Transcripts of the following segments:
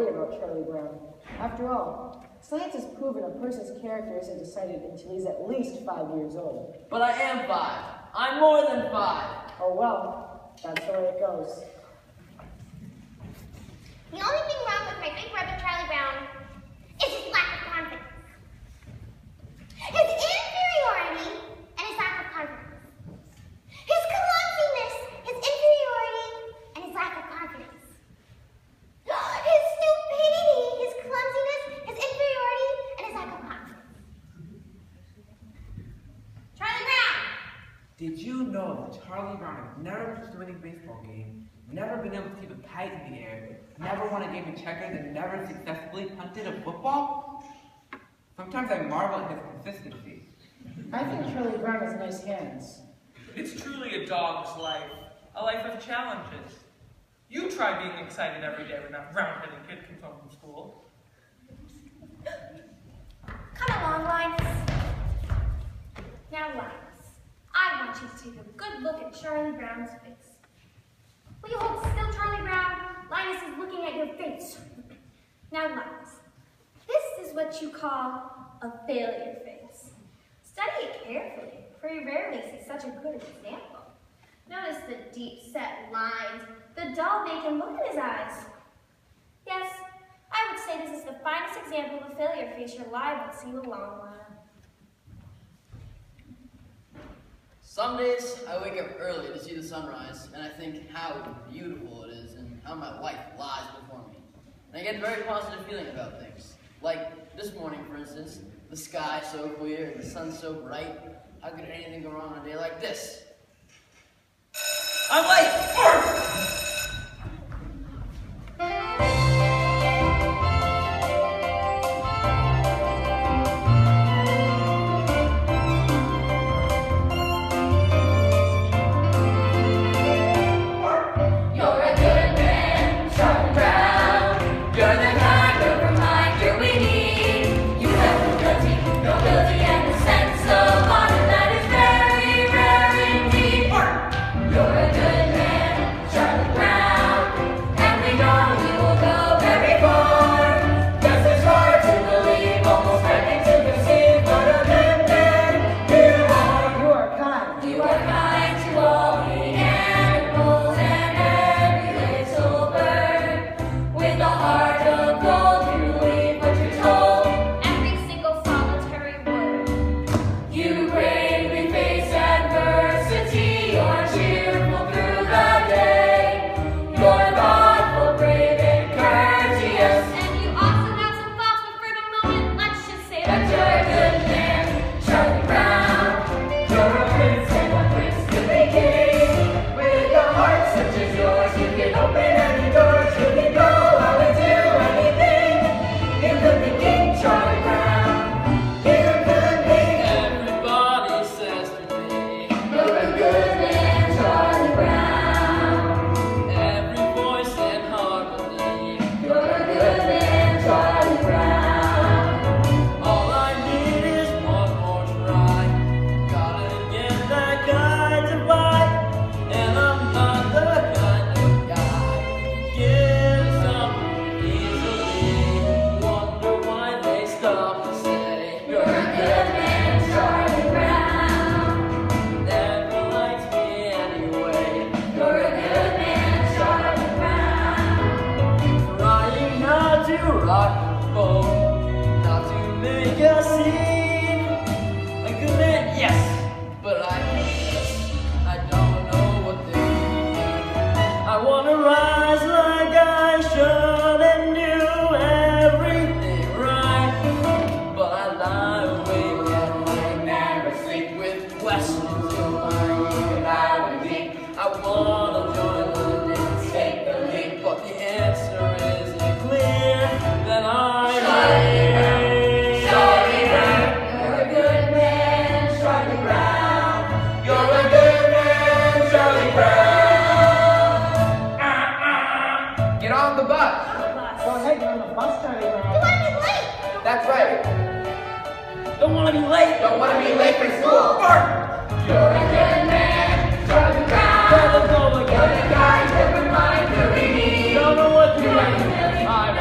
worry about Charlie Brown. After all, science has proven a person's character isn't decided until he's at least 5 years old. But I am 5. I'm more than 5. Oh well, that's the way it goes. The only thing wrong with my big brother Charlie Brown is his lack of confidence. His inferiority and his lack of confidence. His clumsiness, his inferiority, and his lack of confidence. His stupidity, his clumsiness, his inferiority, and his lack of confidence. Charlie Brown! Did you know that Charlie Brown has never pitched a winning baseball game, never been able to keep a kite in the air, never won a game of checkers, and never successfully punted a football? Sometimes I marvel at his consistency. I think Charlie Brown has nice hands. It's truly a dog's life, a life of challenges. You try being excited every day when that round-headed kid comes home from school. Come along, Linus. Now, Linus, I want you to take a good look at Charlie Brown's face. Will you hold still, Charlie Brown? Linus is looking at your face. Now, Linus, this is what you call a failure face. Study it carefully, for you rarely see such a good example. Notice the deep-set lines, the dull, vacant look in his eyes. Yes, I would say this is the finest example of a failure face you're liable to see in a long while. Some days I wake up early to see the sunrise, and I think how beautiful it is and how my life lies before me. And I get a very positive feeling about things. Like this morning, for instance, the sky so clear and the sun so bright. How could anything go wrong on a day like this? I'm late! That's right. Don't want to be late. Don't want to be late for school. You're a good man, Charlie Brown. You're the guy, different mind, who we need. Don't know what to do. I'm a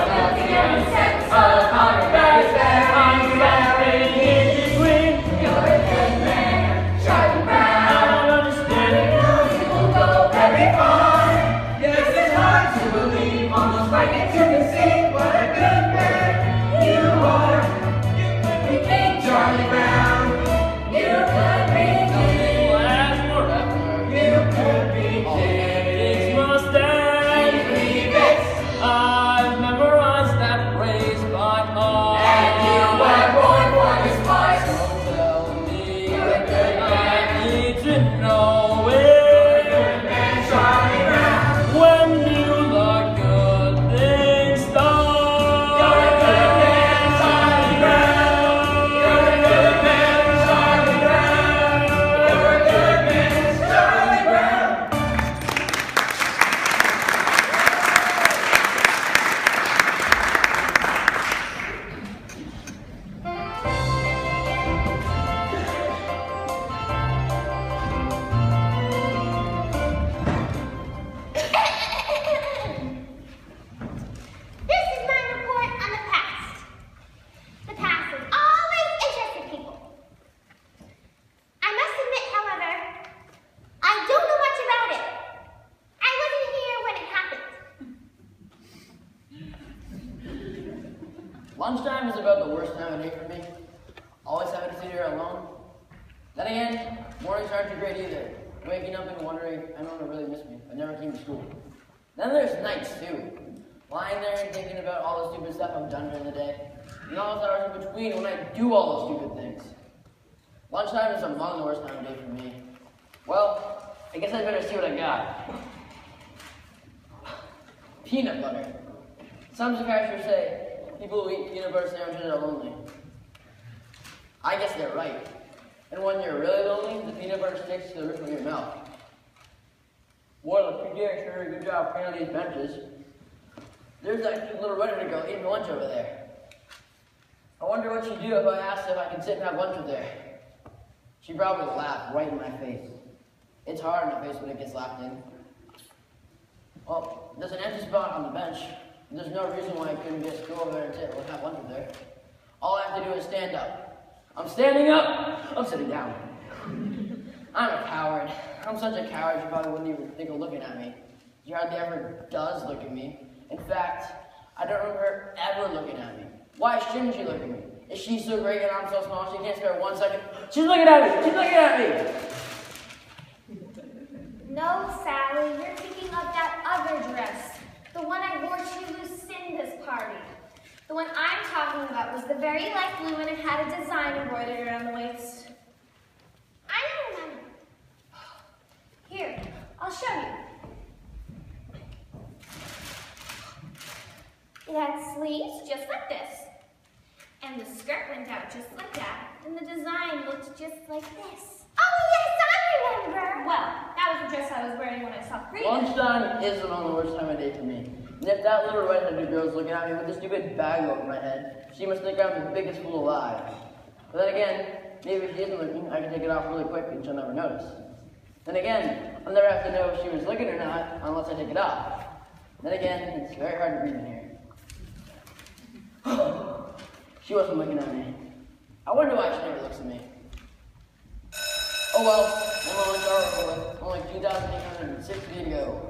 Then again, mornings aren't too great either. Waking up and wondering, I don't really miss me. I never came to school. Then there's nights too. Lying there and thinking about all the stupid stuff I've done during the day. And all those hours in between when I do all those stupid things. Lunchtime is among the worst time of day for me. Well, I guess I better see what I got. Peanut butter. Some psychiatrists say people who eat peanut butter sandwiches are lonely. I guess they're right. And when you're really lonely, the peanut butter sticks to the roof of your mouth. Well, the PDA sure did a good job cleaning these benches. There's that cute little redheaded girl eating lunch over there. I wonder what she'd do if I asked if I could sit and have lunch with her. She'd probably laugh right in my face. It's hard in the face when it gets laughed in. Well, there's an empty spot on the bench. There's no reason why I couldn't just go over there and sit and have lunch with her. All I have to do is stand up. I'm standing up. I'm sitting down. I'm a coward. I'm such a coward, she probably wouldn't even think of looking at me. She hardly ever does look at me. In fact, I don't remember her ever looking at me. Why shouldn't she look at me? Is she so great and I'm so small she can't spare 1 second? She's looking at me! She's looking at me! No, Sally, you're thinking of that other dress. The one I wore to Lucinda's party. The one I'm talking about was the very light blue and it had a design embroidered around the waist. I don't remember. Here, I'll show you. It had sleeves just like this. And the skirt went out just like that. And the design looked just like this. Oh, yes, I remember. Well, that was the dress I was wearing when I saw Frida. Lunchtime is among the worst time of day for me. And if that little redheaded girl's looking at me with this stupid bag over my head, she must think I'm the biggest fool alive. But then again, maybe if she isn't looking, I can take it off really quick and she'll never notice. Then again, I'll never have to know if she was looking or not unless I take it off. Then again, it's very hard to breathe in here. She wasn't looking at me. I wonder why she never looks at me. Oh well, I'm only sorrowful with only 2,860 to go.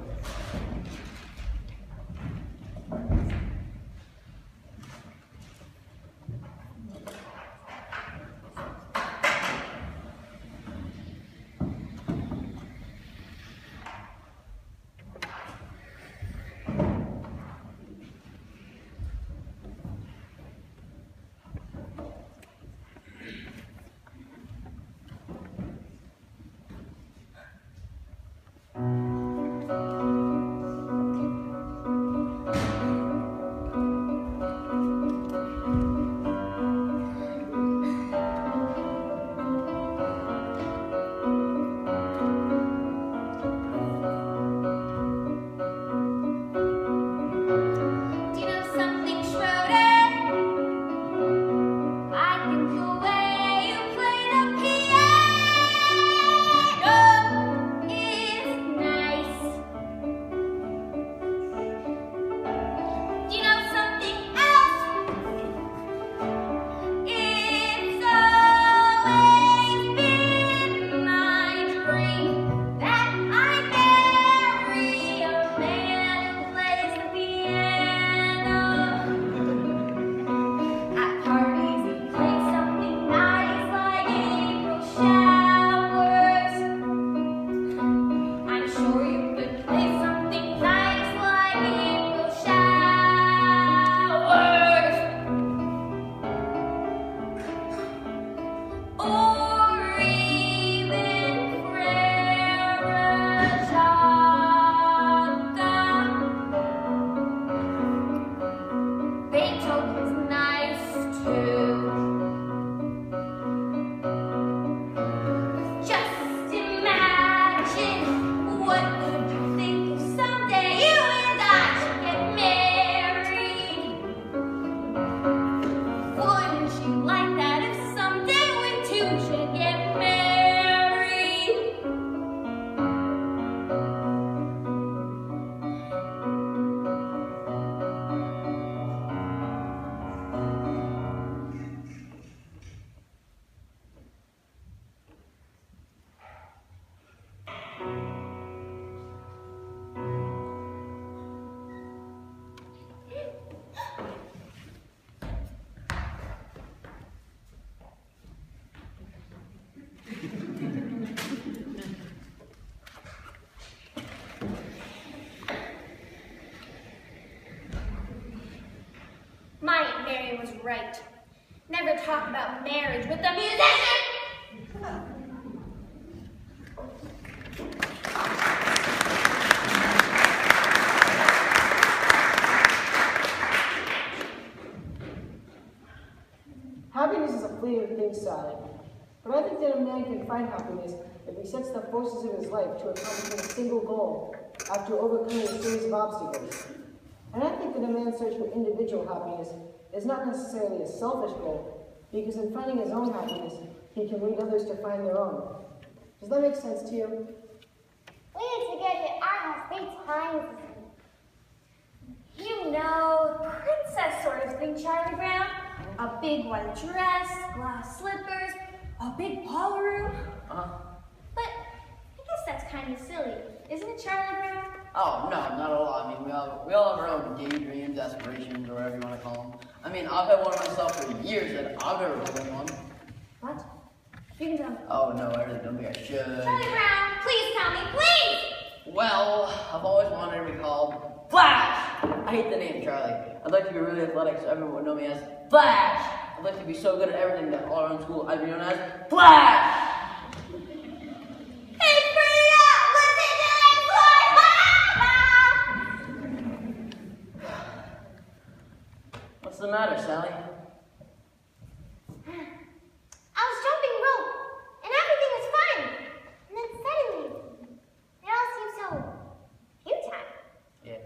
right. Never talk about marriage with a musician! Happiness is a fleeting thing, Sally. But I think that a man can find happiness if he sets the forces of his life to accomplishing a single goal after overcoming a series of obstacles. And I think that a man's search for individual happiness is not necessarily a selfish goal, because in finding his own happiness, he can lead others to find their own. Does that make sense to you? We need to get to our house 3 times. You know, princess sort of thing, Charlie Brown. A big white dress, glass slippers, a big ballroom. But I guess that's kind of silly, isn't it, Charlie Brown? Oh, no, not at all. I mean, we all have our own daydreams, aspirations, or whatever you want to call them. I mean, I've had one myself for years, and I've never been one. What? You can tell me. Oh, no, I really don't think I should. Charlie Brown, please tell me, please! Well, I've always wanted to be called Flash! I hate the name, Charlie. I'd like to be really athletic so everyone would know me as Flash! I'd like to be so good at everything that all around school I'd be known as Flash! Hey, Frida! Listen to this What's the matter, Sally? I was jumping rope, and everything was fine. And then suddenly, it all seemed so futile. Yeah.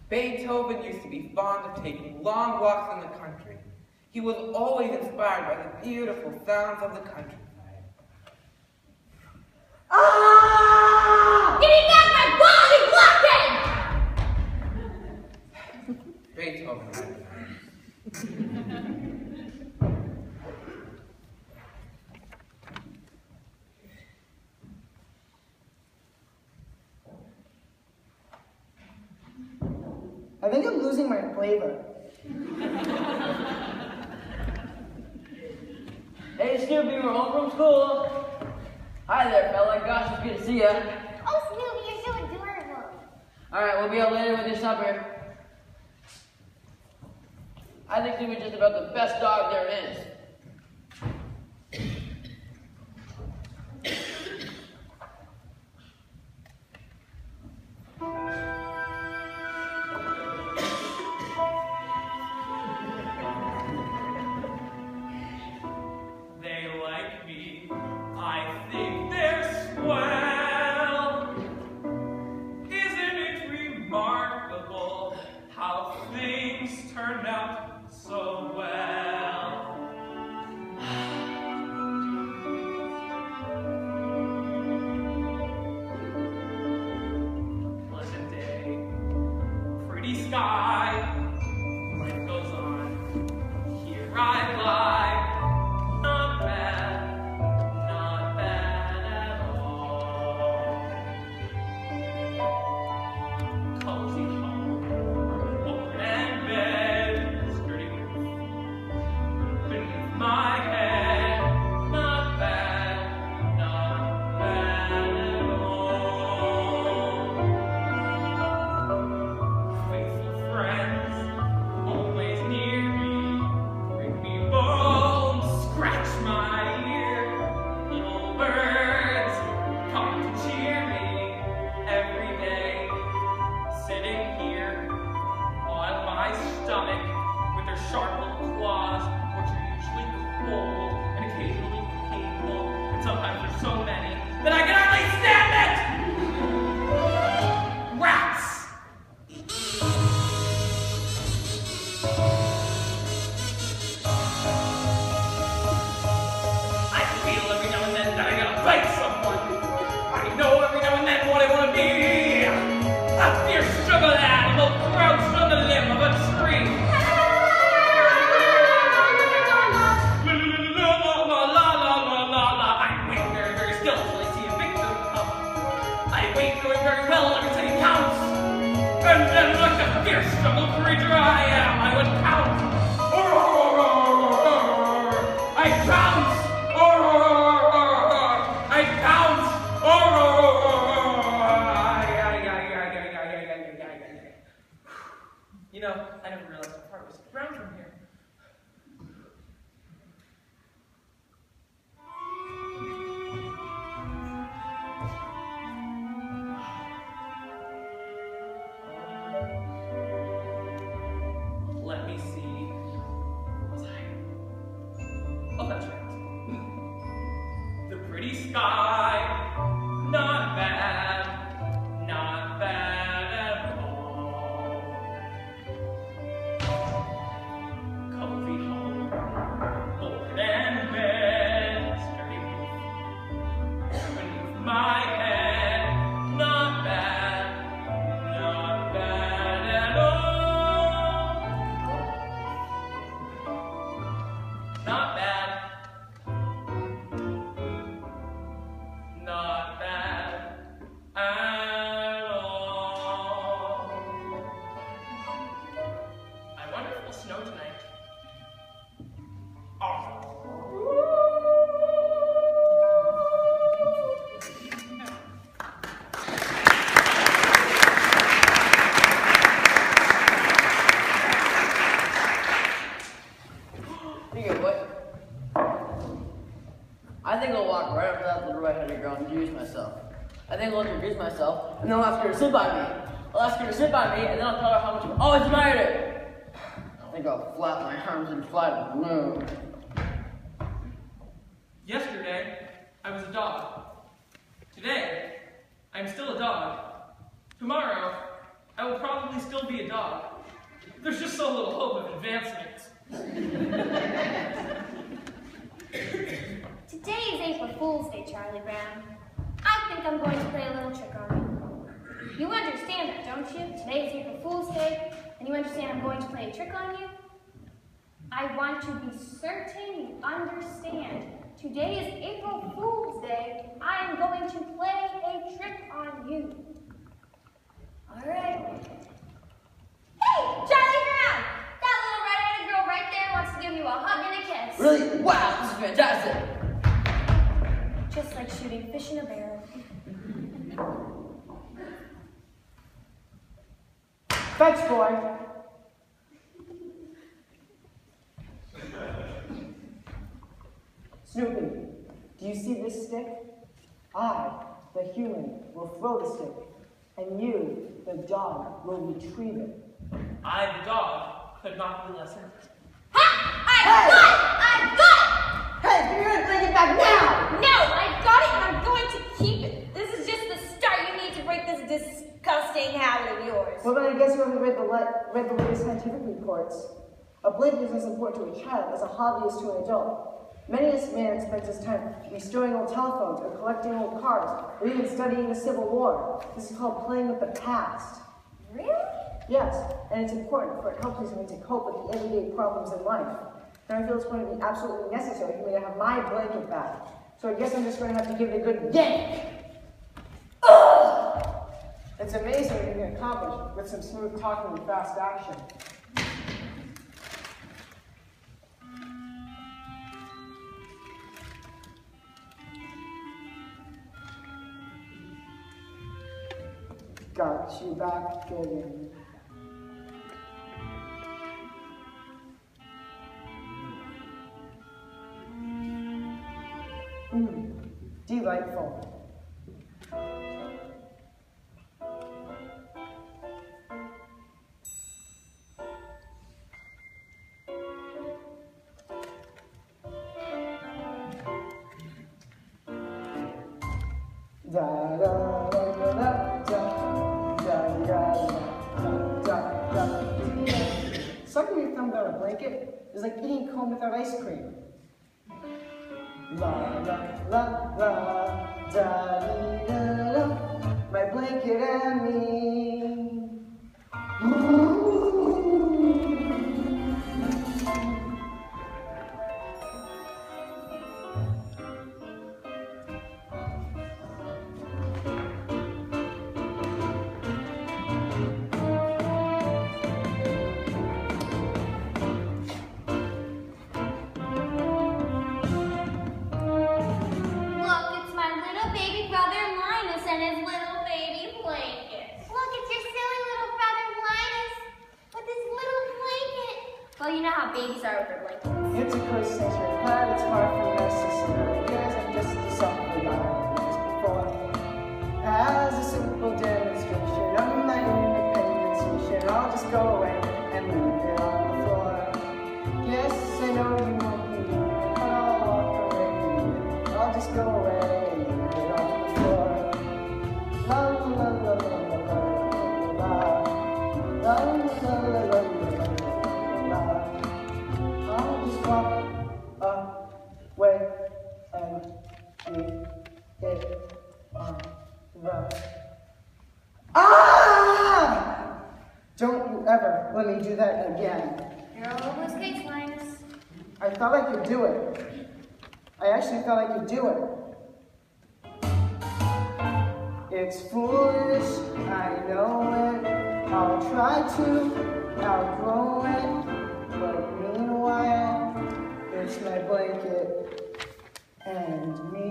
Beethoven used to be fond of taking long walks in the country. He was always inspired by the beautiful sounds of the countryside. Ah! Give me back my body blocking! Beethoven had I think I'm losing my flavor. Hey, Snoopy, we're home from school. Hi there, fella. Gosh, it's good to see ya. Oh, Snoopy, you're so adorable. All right, we'll be out later with your supper. I think Snoopy's just about the best dog there is. They like me. I think they're swell. Isn't it remarkable how things turned out so well? Pleasant day, pretty sky. Life goes on. Here I lie. Not bad at all. Cozy home, open bed, sturdy roof beneath my head. Not bad at all. Faithful friends, always near me, bring me bones, scratch my ear. Little birds come to cheer me every day. Sitting here on my stomach with their sharp little claws, which are usually cold and occasionally painful, and sometimes there's so many that I can hardly stand it! Rats! I feel every now and then that I gotta bite someone. I know every now and then what I wanna be. A fierce struggle animal crouched on the limb of a tree. La la la la la la la la. I'm winged I never realized how far it was around from here. Let me see. Was I? Oh, that's right. The pretty sky, not bad, not bad at all. Cozy home, board and bed, sturdy roof beneath my head, not bad at all. Not bad. Not bad at all. I wonder if it will snow tonight. Awesome. You get what? I think I'll walk right up to that little red-headed girl and introduce myself. I think I'll introduce myself, and then I'll ask her to sit by me. I'll ask her to sit by me, and then I'll tell her how much I've always admired her. I think I'll flap my arms and fly to the moon. Yesterday, I was a dog. Today, I'm still a dog. Tomorrow, I will probably still be a dog. There's just so little hope of advancement. Today is April Fool's Day, Charlie Brown. I think I'm going to play a little trick on you. You understand that, don't you? Today is April Fool's Day, and you understand I'm going to play a trick on you? I want to be certain you understand. Today is April Fool's Day. I am going to play a trick on you. All right. Hey, Charlie Brown! That little red-headed girl right there wants to give you a hug and a kiss. Really? Wow, this is fantastic. Just like shooting fish in a barrel. Thanks, boy. Snoopy, do you see this stick? I, the human, will throw the stick, and you, the dog, will retrieve it. I, the dog, could not be less interested. Ha! I've got it! Hey, give me your blanket back now! No, I've got it and I'm going to keep it. This is just the start. You need to break this disgusting habit of yours. Well, then I guess you haven't read the latest scientific reports. A blanket is as important to a child as a hobby is to an adult. Many a man spends his time restoring old telephones or collecting old cars or even studying the Civil War. This is called playing with the past. Really? Yes, and it's important for it helps me to cope with the everyday problems in life. And I feel it's going to be absolutely necessary for me to have my blanket back. So I guess I'm just going to have to give it a good yank. Ugh! It's amazing what you can accomplish with some smooth talking and fast action. Got you back again. Delightful. Da da da da da da da da da. Sucking your thumb without a blanket is like eating cone without ice cream. La la la la da dee da da. My blanket and me. Look, it's my little baby brother Linus and his little baby blanket. Look, it's your Well, you know how babies are with their blankets. It's a curse century, but it's far from necessary. Guys, I'm just a something I before. As a simple demonstration of my independence mission, I'll just go away and leave it on the floor. Yes, I know you won't believe it, but I'll walk away. I'll just go away and leave it on the floor. La la la la la la la la la la la la la. I'll just walk away and leave it on the. Ah! Don't you ever let me do that again. You're all over his case, Linus. I thought I could do it. I actually thought I could do it. It's foolish, I know it. I'll try to outgrow it. But meanwhile, it's my blanket and me.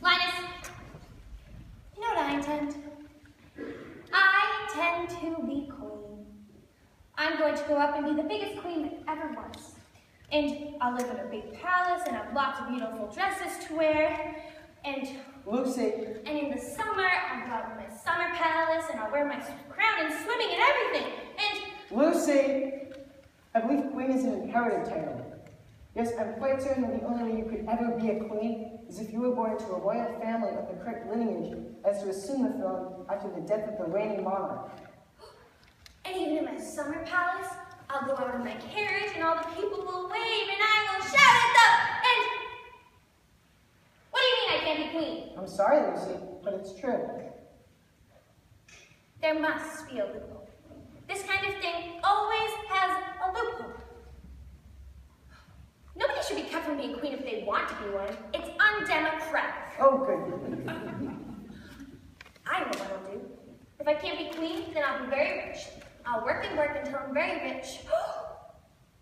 Linus, you know what I intend? I intend to be queen. I'm going to grow up and be the biggest queen that ever was. And I'll live in a big palace and have lots of beautiful dresses to wear. And in the summer, I'll go out in my summer palace and I'll wear my crown and swimming and everything. And Lucy, I believe queen is an inherited title. Yes, I'm quite certain that the only way you could ever be a queen is if you were born into a royal family of the correct lineage as to assume the throne after the death of the reigning monarch. And even in my summer palace, I'll go out in my carriage and all the people will wave and I will shout at them. And what do you mean I can't be queen? I'm sorry, Lucy, but it's true. There must be a loophole. This kind of thing always has a loophole. Nobody should be kept from being queen if they want to be one. It's undemocratic. Oh, good. I know what I'll do. If I can't be queen, then I'll be very rich. I'll work and work until I'm very rich.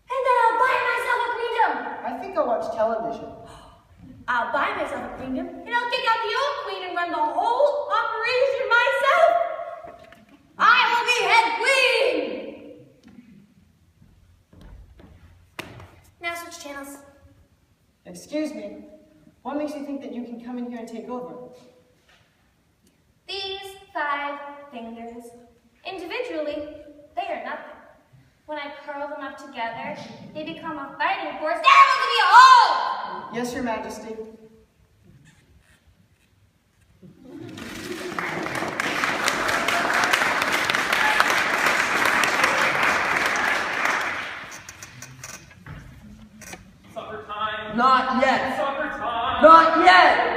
And then I'll buy myself a queendom. I think I'll watch television. I'll buy myself a queendom, and I'll kick out the old queen and run the whole operation myself. I will be head queen. Now switch channels. Excuse me, what makes you think that you can come in here and take over? These 5 fingers, individually, they are nothing. When I curl them up together, they become a fighting force. They're able to be a whole! Yes, Your Majesty. Supper time. Not yet. Supper time. Not yet.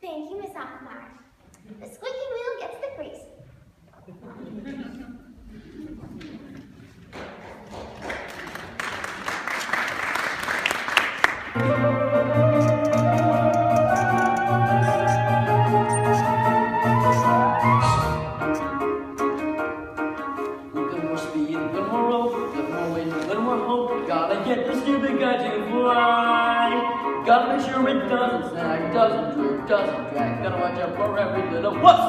Thank you, Miss Alkmaar. The squeaky wheel gets the grease. Little more speed, little more rope, little more wind, little more hope. Gotta get the stupid guy to fly. Gotta make sure sure it doesn't snag, doesn't jerk, doesn't drag. Gotta watch out for every little wuss.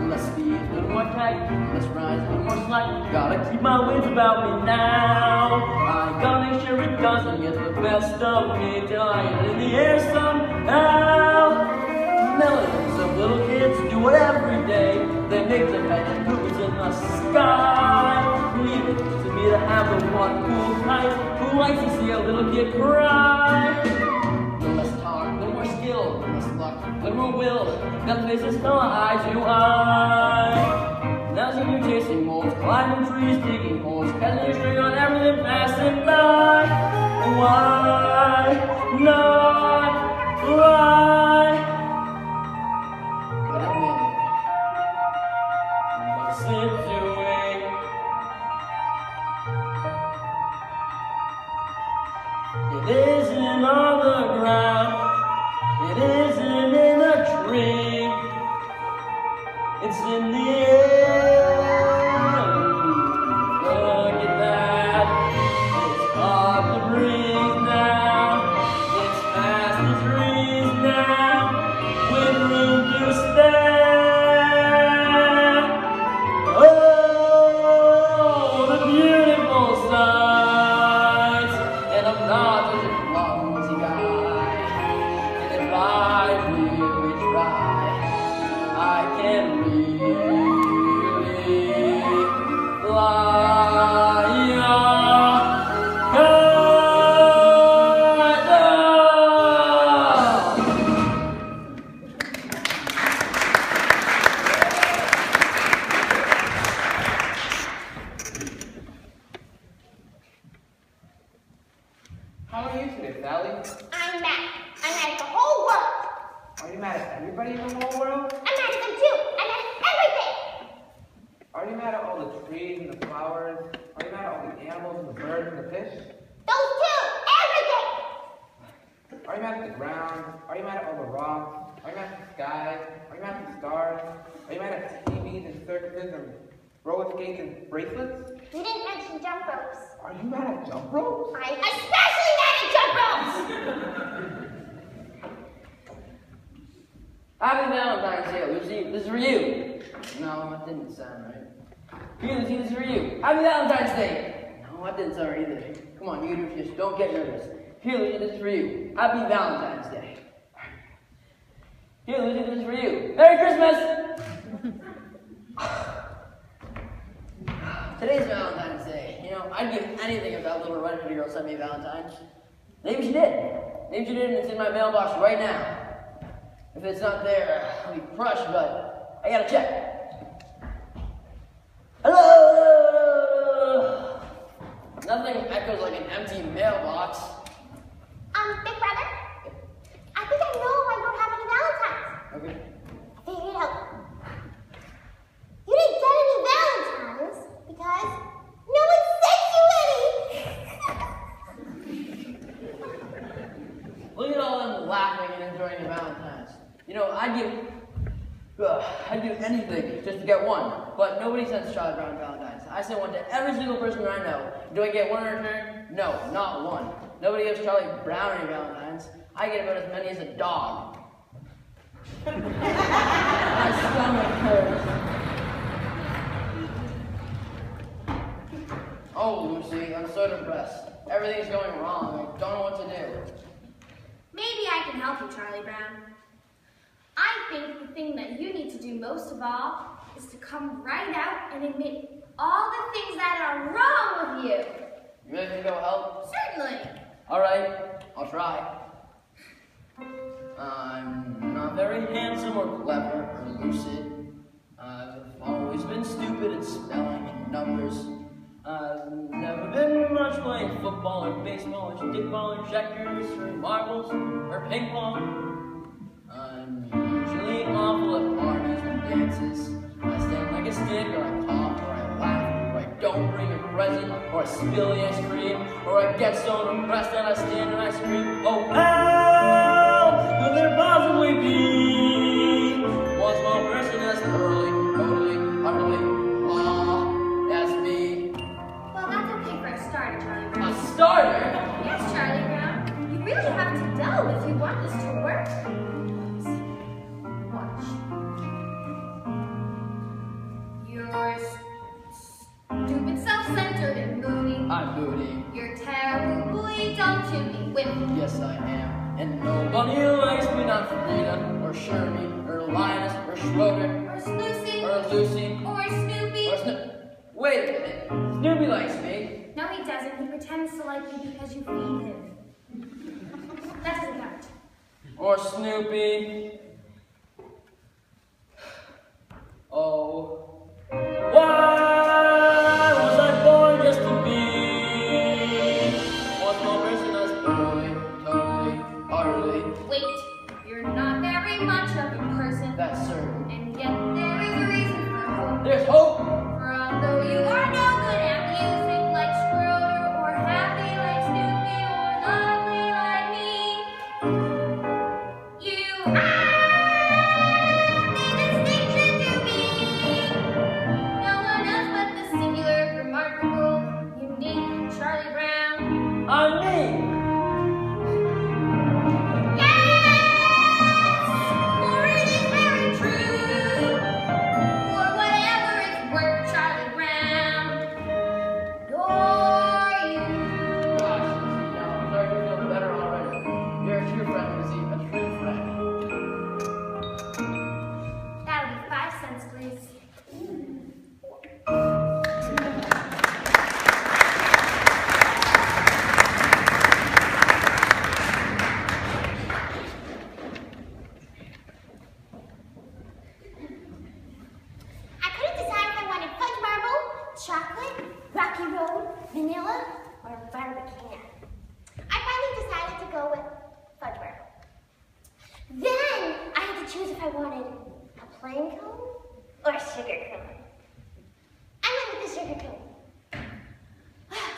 Less speed, a little more tight, less rise, a little more slack. Gotta keep my wits about me now. I gotta make sure it doesn't get the best of me till I get in the air somehow. Millions of little kids do it every day. They make the kind of moves in the sky. Leave it to me to have the one cool type who likes to see a little kid cry. Little less talk, little more skill, little less luck, little more will. Got the faces, no eye to eye. Now see you chasing moles, climbing trees, digging holes, catching a string on everything passing by. Why not fly? What's it doing? It isn't on the ground. It isn't in a tree. It's in the air. Look at that. It's hard to breathe now. It's past the trees now. With room to spare. How are you today, Sally? I'm mad. I'm mad at the whole world. Are you mad at everybody in the whole world? I'm mad at them too. I'm mad at everything. Are you mad at all the trees and the flowers? Are you mad at all the animals and the birds and the fish? Those two. Everything. Are you mad at the ground? Are you mad at all the rocks? Are you mad at the sky? Are you mad at the stars? Are you mad at TVs and circuses and roller skates and bracelets? You didn't mention jump ropes. Are you mad at jump ropes? I'm especially mad at jump ropes. Happy Valentine's Day, Lucy. This is for you. No, that didn't sound right. Here, Lucy, this is for you. Happy Valentine's Day. No, that didn't sound right either. Come on, you do just don't get nervous. Here, Lucy, this is for you. Happy Valentine's Day. Here, Lucy, this is for you. Merry Christmas! Today's Valentine's Day. You know, I'd give anything if that little redheaded girl sent me a Valentine's. Maybe she did. Maybe she did, and it's in my mailbox right now. If it's not there, I'll be crushed, but I gotta check. Hello! Nothing echoes like an empty mailbox. Big brother, I think I know why you don't have any Valentines. Okay. I figured it out. You didn't get any Valentines because no one sent you any. Look at all them laughing and enjoying the Valentine's. You know, I'd do anything just to get one, but nobody sends Charlie Brown Valentine's. I send one to every single person that I know. Do I get one in return? No, not one. Nobody gives Charlie Brown any Valentine's. I get about as many as a dog. My stomach hurts. Oh, Lucy, I'm so depressed. Everything's going wrong. I don't know what to do. Maybe I can help you, Charlie Brown. I think the thing that you need to do most of all is to come right out and admit all the things that are wrong with you. You ready to go help? Certainly. All right, I'll try. I'm not very handsome or clever or lucid. I've always been stupid at spelling and numbers. I've never been much playing football or baseball or stickball or checkers or marbles or ping pong. I'm usually awful at parties and dances. I stand like a stick, or I cough, or I laugh, or I don't bring a present, or I spill the ice cream, or I get so depressed that I stand and I scream, oh help! Could there possibly be one small person that's thoroughly, totally, utterly, that's me? Well, that's okay for a starter, Charlie Brown. A starter? Yes, Charlie Brown. You really have to delve Nobody likes me, not Frida, or Shirley, or Linus, or Schroeder, Or Lucy. or Lucy, Or Snoopy. or Wait a minute. Snoopy likes me. No, he doesn't. He pretends to like you because you feed him. That doesn't count. Or Snoopy. Oh. Why was I born just to be one more person as totally, utterly? Wait, you're not very much of a person. That's certain. And yet there is a reason for hope. There's hope. For although you are no good at music like Schroeder, or happy like Snoopy, or lovely like me, you have the distinction to be. No one else but the singular, remarkable, unique Charlie Brown. I'm me. Yes! For it is very true. For whatever it's worth, Charlie Brown, you're you. Gosh, now I'm starting to feel better already. You're a true friend, Lizzie. A true friend. That'll be 5 cents, please. I couldn't decide if I wanted fudge marble, chocolate, rocky road, vanilla, or barbican. I finally decided to go with fudge marble. Then I had to choose if I wanted a plain cone or a sugar cone. I went with the sugar cone.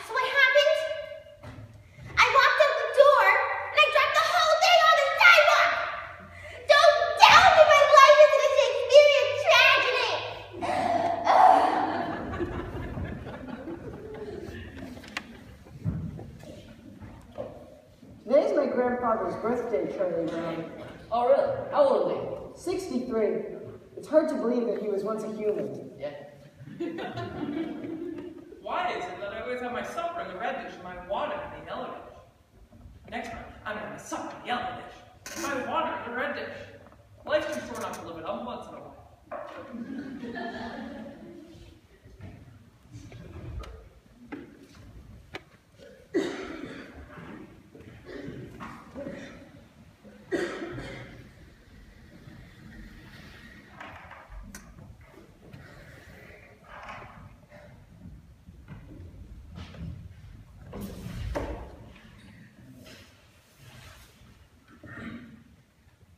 So what happened? I walked out the door and I dropped the whole thing on the sidewalk. Don't tell me my life is a Shakespearean tragedy. Today's my grandfather's birthday, Charlie Brown. Oh, really? How old are 63. It's hard to believe that he was once a human. they? Yeah. Why is it that I always have my supper in the red dish and my water in the yellow dish? Next time, I'm having my supper in the yellow dish and my water in the red dish. Life's too short not to live it up once in a while.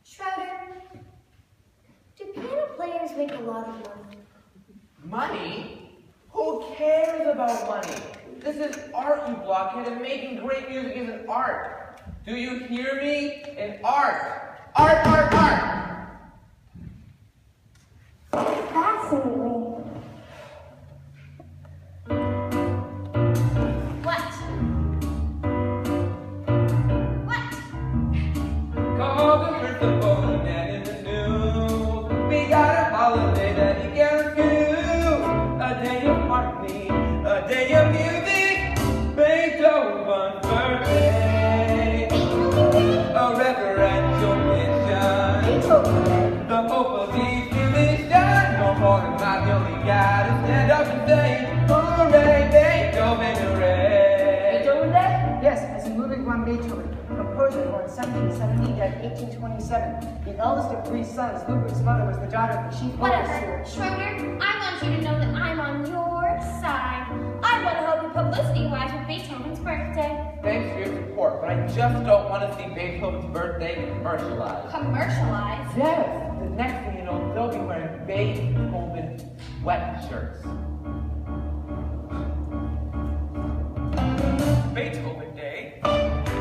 Schroeder, do piano players make a lot of money? Money? Who cares about money? This is art, you blockhead, and making great music is an art. Do you hear me? An art. Art, art, art. Fascinating. What? What? Call the principal and in the news. We got a holiday that he can do. A day of harmony, a day of music. Beethoven's birthday. A reverential mission. The hope of these musicians. No more than my only gotta stand up and say, hooray, Beethoven, hooray. Beethoven Day? Yes, as in Ludwig van Beethoven, composer born 1770 to 1827. The eldest of 3 sons, Ludwig's mother was the daughter of the chief Whatever. overseer. Schroeder, I want you to know that I'm on your side. I want to help you publicity-wise with Beethoven's birthday. Thanks for your support, but I just don't want to see Beethoven's birthday commercialized. Commercialized? Yes, the next thing you know, they'll be wearing Beethoven sweatshirts. Beethoven Day.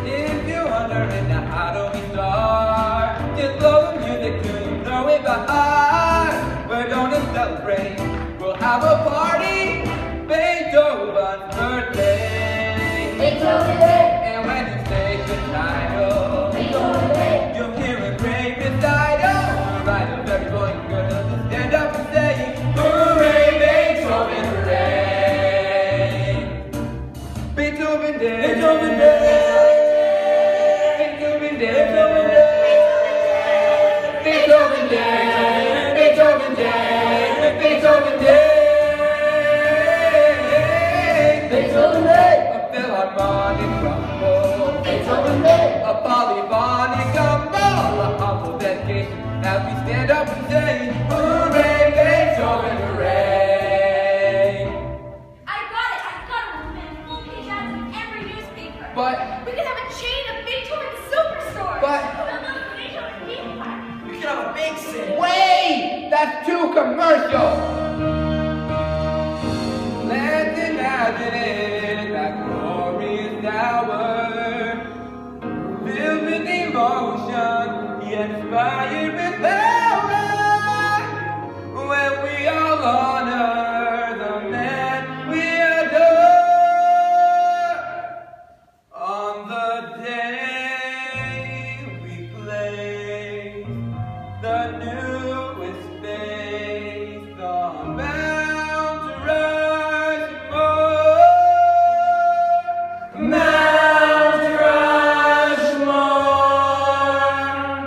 If you're wondering now how do we start, just blow the music till you know it by heart. We're gonna celebrate, we'll have a party, Beethoven's birthday. Beethoven Day. And when you stage the title, Beethoven Day. you'll hear a great recital. Right of every boy and girl to stand up and say, hooray, Beethoven, hooray. Beethoven Day. Beethoven Day. Beethoven Day. Beethoven Day. Day, Beethoven Day, Beethoven Day, Beethoven Day! a philharmonic rumble, Beethoven Day! a polyphonic gumbo, a humble dedication as we stand up and say, hooray, Beethoven, hooray! I got it, we'll demand full page ads in every newspaper. But We could have a chain of Beethoven superstores. But- Beethoven theme park. We could have a big city. wait! That's too commercial! Let's imagine it, that glorious hour, filled with emotion, yet inspired with power, when we all honor the man we adore. On the day we play the newest face on Mount Rushmore. Mount Rushmore.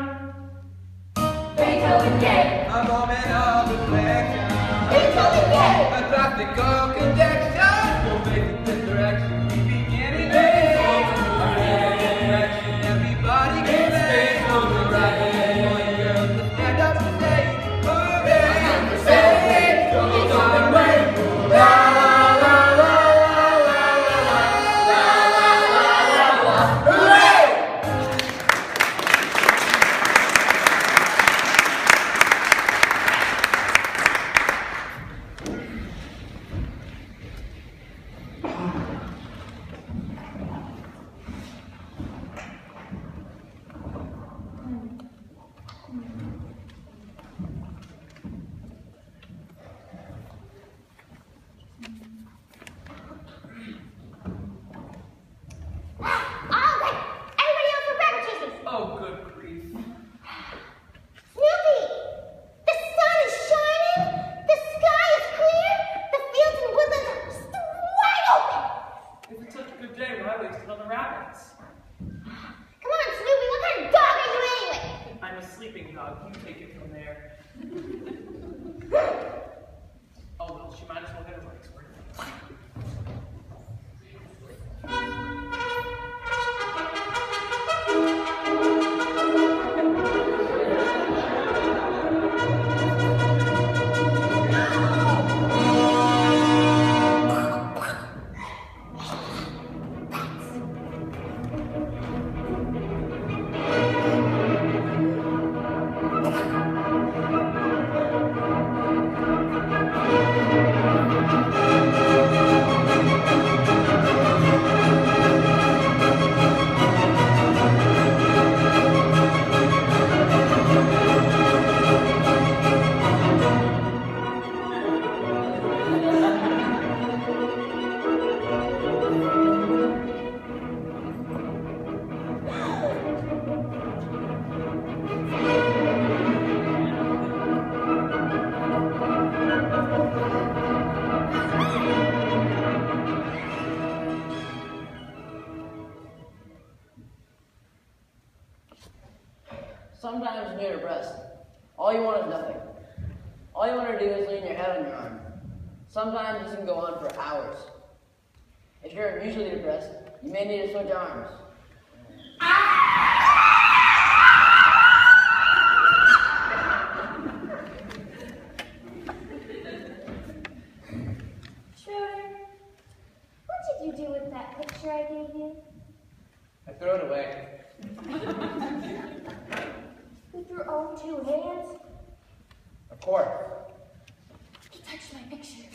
Beethoven Day. A moment of reflection. Beethoven Day. A classical conjecture. No basic misdirection. We begin again. A resurrection. Everybody can say. So the right boy girls to stand up and say, hooray! Beethoven Day. La la la la la la la la la la. Hooray! All right, everybody else for rabbit chases. Oh, good grief. Snoopy, the sun is shining, the sky is clear, the fields and woodlands are just wide open. If it's such a good day, why waste it on the rabbits? Come on, Snoopy, what kind of dog are you anyway? I'm a sleeping dog. You take it from there. Oh, well, she might as well get a break. Sometimes when you're depressed, all you want is nothing. All you want to do is lean your head on your arm. Sometimes this can go on for hours. If you're unusually depressed, you may need to switch arms. Schroeder, what did you do with that picture I gave you? I throw it away. With your own two hands? Of course. You touched my picture.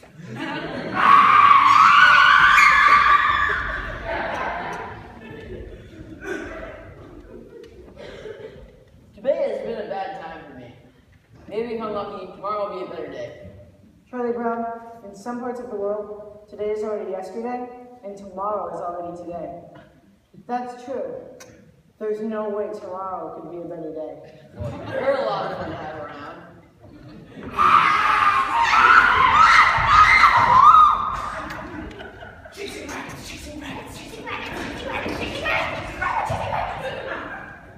Today has been a bad time for me. Maybe if I'm lucky, tomorrow will be a better day. Charlie Brown, in some parts of the world, today is already yesterday, and tomorrow is already today. That's true. There's no way tomorrow could be a better day. You're a lot of fun to have around. Chasing rabbits, chasing rabbits, chasing rabbits, chasing rabbits, chasing rabbits, rabbits, chasing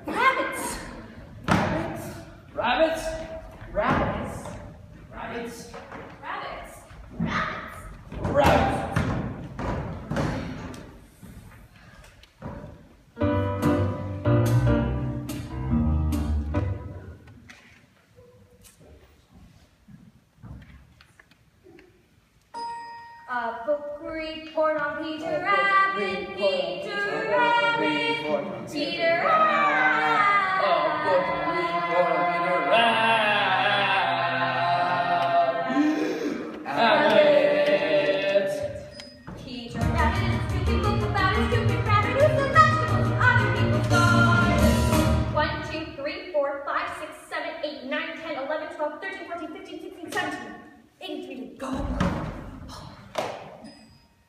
rabbits. Rabbits. Rabbits? Peter Rabbit, Peter Rabbit, Peter Rabbit. Oh, good report, Peter Rabbit. Peter Rabbit is a stupid book about a stupid rabbit who's the vegetables other people's gardens. 1, 2, 3, 4, 5, 6, 7, 8, 9, 10, 11, 12, 13, 14, 15, 16, 17, 83 to go.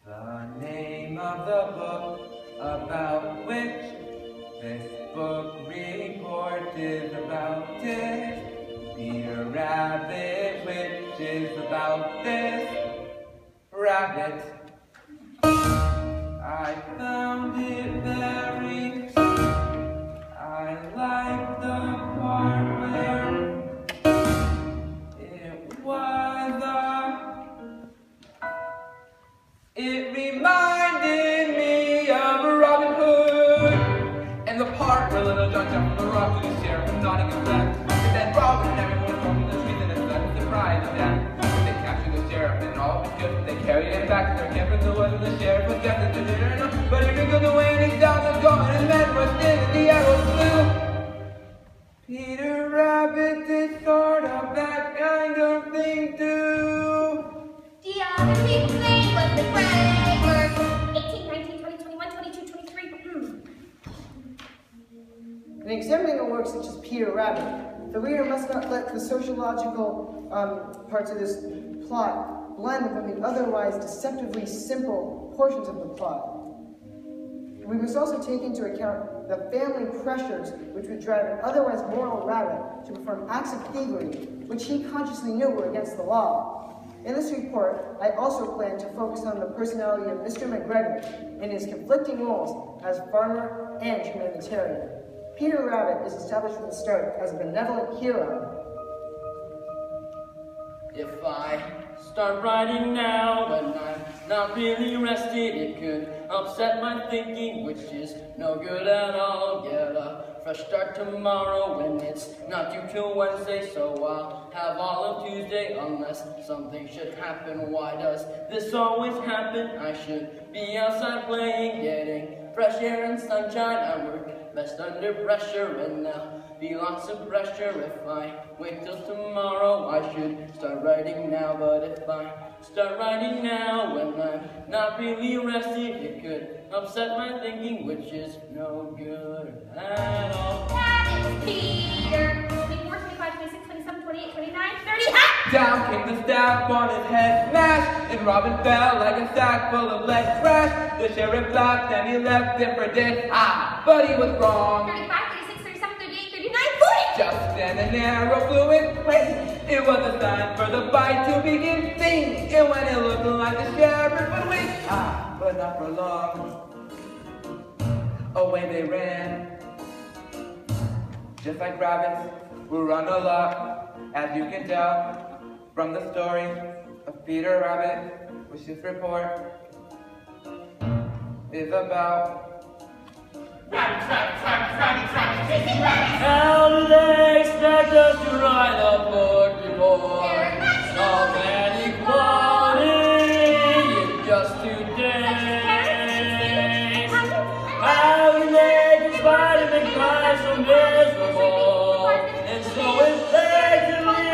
The name of the book about which this book report is about is Peter Rabbit, which is about this rabbit. I found it very I like the part where it was it reminded me of Robin Hood, and the part where Little John jumped from the rock to the sheriff and Nottingham left. And then Robin and everyone was walking the streets and a sudden surprise attack. When they captured the sheriff and all was good, they carried him back to their camp in the woods, and the sheriff was destined to dinner. But he wriggled away and his down was gone, and his men were still and the arrows flew. Peter Rabbit did sort of that kind of thing too. The other people's name was the framework. 18, 19, 20, 21, 22, 23. In examining a work such as Peter Rabbit, the reader must not let the sociological parts of this plot blend with the otherwise deceptively simple portions of the plot. We must also take into account the family pressures which would drive an otherwise moral rabbit to perform acts of thievery, which he consciously knew were against the law. In this report, I also plan to focus on the personality of Mr. McGregor in his conflicting roles as farmer and humanitarian. Peter Rabbit is established from the start as a benevolent hero. If I start writing now when I'm not really rested, it could upset my thinking, which is no good at all. Get a fresh start tomorrow when it's not due till Wednesday, so I'll have all of Tuesday unless something should happen. Why does this always happen? I should be outside playing, getting fresh air and sunshine. I work best under pressure, and there'll be lots of pressure if I wait till tomorrow. I should start writing now, but if I start writing now when I'm not really rested, it could upset my thinking, which is no good at all. That is Peter. 24, 25, 26, 27, 28, 29, 30. Ha! Down came the staff on his head, smash, and Robin fell like a sack full of lead trash. The sheriff laughed and he left him for dead. Ah, but he was wrong. 35, 36, 37, 38, 39, 40. Just then an arrow flew its way. It was a sign for the fight to begin. Sing, and when it looked like the sheriff would win. Ah, but not for long. Away they ran. Just like rabbits who run a lot, as you can tell from the story of Peter Rabbit, which this report is about. Rabbits, rabbits, rabbits, rabbits, rabbits, chasing rabbits. How do they expect us to write a book report of inequality in just 2 days? How can they conspire to make life so miserable and so effectively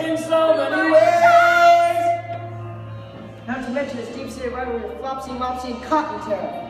in so many ways? Not to mention his deep-seated rivalry with Flopsy, Mopsy, and Cottontail.